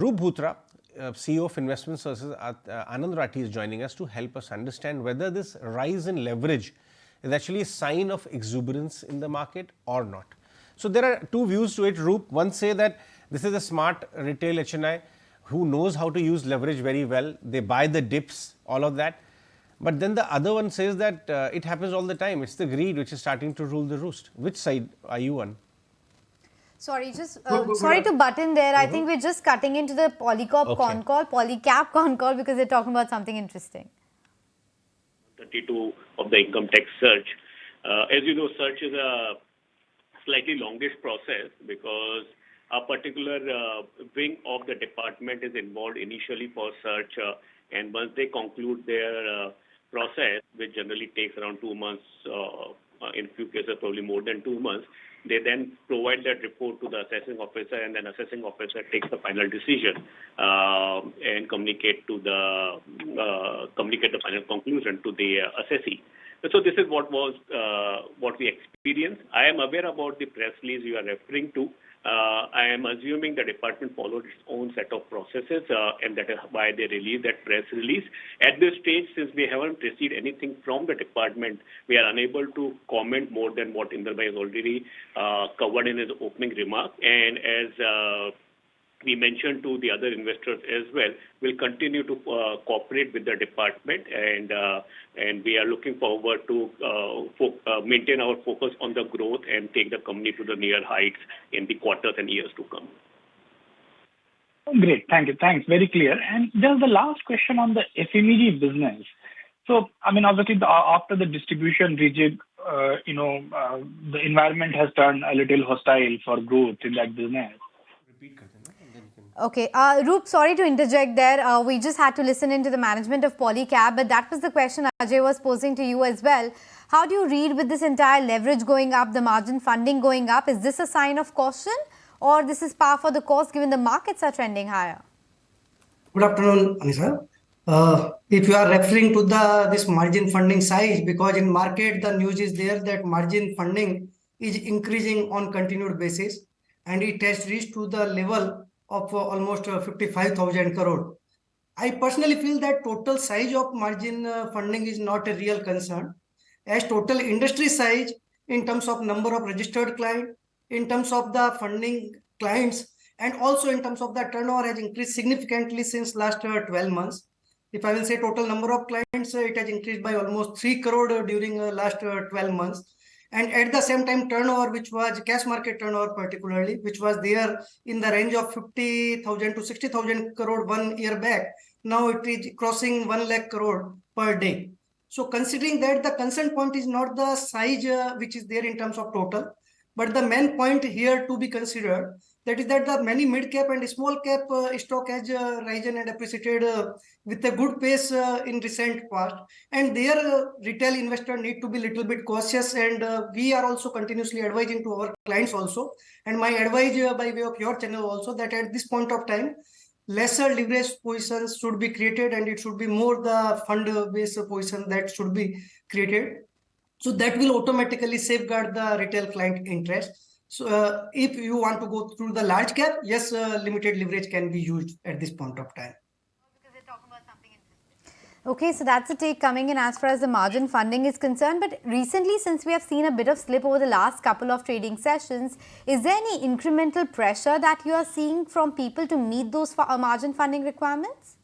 Roop Bhootra, CEO of Investment Services at Anand Rathi, is joining us to help us understand whether this rise in leverage is actually a sign of exuberance in the market or not. So there are two views to it, Roop. One say that this is a smart retail HNI who knows how to use leverage very well. They buy the dips, all of that. But then the other one says that it happens all the time. It's the greed which is starting to rule the roost. Which side are you on? Sorry, sorry to butt in there. I think we're just cutting into the Polycap con call because they're talking about something interesting. 32 of the income tax search. As you know, search is a slightly longish process because a particular wing of the department is involved initially for search, and once they conclude their process, which generally takes around 2 months, in few cases probably more than 2 months, they then provide that report to the assessing officer, and then assessing officer takes the final decision and communicate the final conclusion to the assessee. So this is what we experienced. I am aware about the press release you are referring to. I am assuming the department followed its own set of processes, and that is why they released that press release. At this stage, since we haven't received anything from the department, we are unable to comment more than what Inderbhai has already covered in his opening remark. And as we mentioned to the other investors as well, we'll continue to cooperate with the department, and we are looking forward to maintain our focus on the growth and take the company to the near heights in the quarters and years to come. Great, thank you. Thanks, very clear. And just the last question on the FMEG business. So, I mean, obviously, after the distribution rejig, the environment has turned a little hostile for growth in that business. Okay, Roop, sorry to interject there. We just had to listen into the management of Polycab, but that was the question Ajay was posing to you as well. How do you read with this entire leverage going up, the margin funding going up? Is this a sign of caution, or this is par for the course given the markets are trending higher? Good afternoon, Anisa. If you are referring to this margin funding size, because in market the news is there that margin funding is increasing on continued basis, and it has reached to the level of almost 55,000 crore. I personally feel that total size of margin funding is not a real concern, as total industry size in terms of number of registered clients, in terms of the funding clients, and also in terms of the turnover has increased significantly since last 12 months. If I will say total number of clients, it has increased by almost 3 crore during last 12 months. And at the same time, turnover, which was cash market turnover particularly, which was there in the range of 50,000 to 60,000 crore 1 year back, now it is crossing 1 lakh crore per day. So considering that, the concern point is not the size which is there in terms of total, but the main point here to be considered, that is that the many mid-cap and small-cap stock has risen and appreciated with a good pace in recent past. And their retail investor need to be little bit cautious, and we are also continuously advising to our clients also. And my advice by way of your channel also, that at this point of time, lesser leverage positions should be created, and it should be more the fund-based position that should be created. So that will automatically safeguard the retail client interest. So if you want to go through the large cap, yes, limited leverage can be used at this point of time. Okay, so that's a take coming in as far as the margin funding is concerned. But recently, since we have seen a bit of slip over the last couple of trading sessions, is there any incremental pressure that you are seeing from people to meet those margin funding requirements?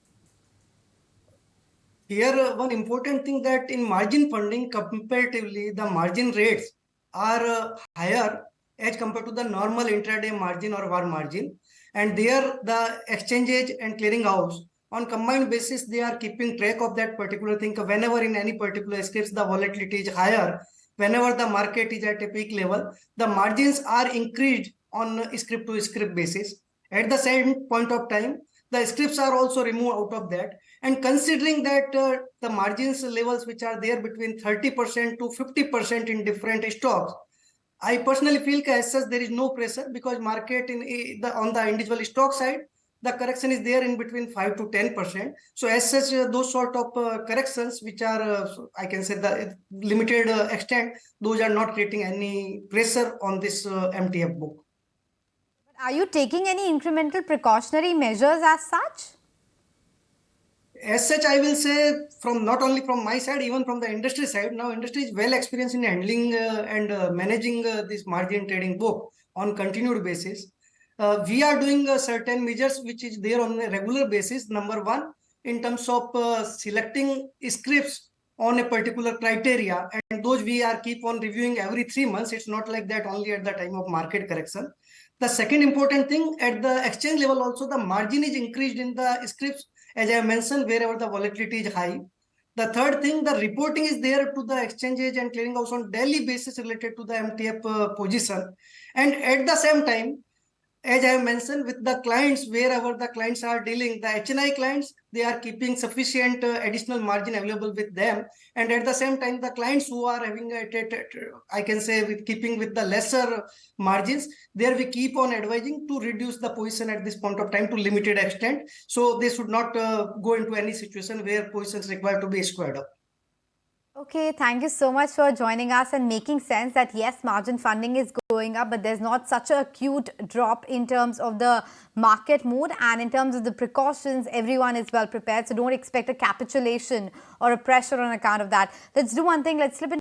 Here, one important thing that in margin funding, comparatively, the margin rates are higher as compared to the normal intraday margin or VAR margin. And there, the exchanges and clearing house, on combined basis, they are keeping track of that particular thing. Whenever in any particular scripts, the volatility is higher, whenever the market is at a peak level, the margins are increased on script to script basis. At the same point of time, the scripts are also removed out of that. And considering that the margins levels which are there between 30% to 50% in different stocks, I personally feel as such there is no pressure, because market on the individual stock side, the correction is there in between 5 to 10%. So as such, those sort of corrections which are, I can say, the limited extent, those are not creating any pressure on this MTF book. Are you taking any incremental precautionary measures as such? As such, I will say from not only from my side, even from the industry side, now industry is well experienced in handling and managing this margin trading book on continued basis. We are doing certain measures which is there on a regular basis. Number one, in terms of selecting scripts on a particular criteria, and those we are keep on reviewing every 3 months. It's not like that only at the time of market correction. The second important thing, at the exchange level also, the margin is increased in the scripts, as I mentioned, wherever the volatility is high. The third thing, the reporting is there to the exchanges and clearinghouse on daily basis related to the MTF position. And at the same time, as I have mentioned, with the clients, wherever the clients are dealing, the HNI clients, they are keeping sufficient additional margin available with them. And at the same time, the clients who are having, I can say, with keeping with the lesser margins, there we keep on advising to reduce the position at this point of time to limited extent. So they should not go into any situation where positions require to be squared up. Okay, thank you so much for joining us and making sense that yes, margin funding is going up, but there's not such a acute drop in terms of the market mood, and in terms of the precautions, everyone is well prepared. So don't expect a capitulation or a pressure on account of that. Let's do one thing. Let's slip into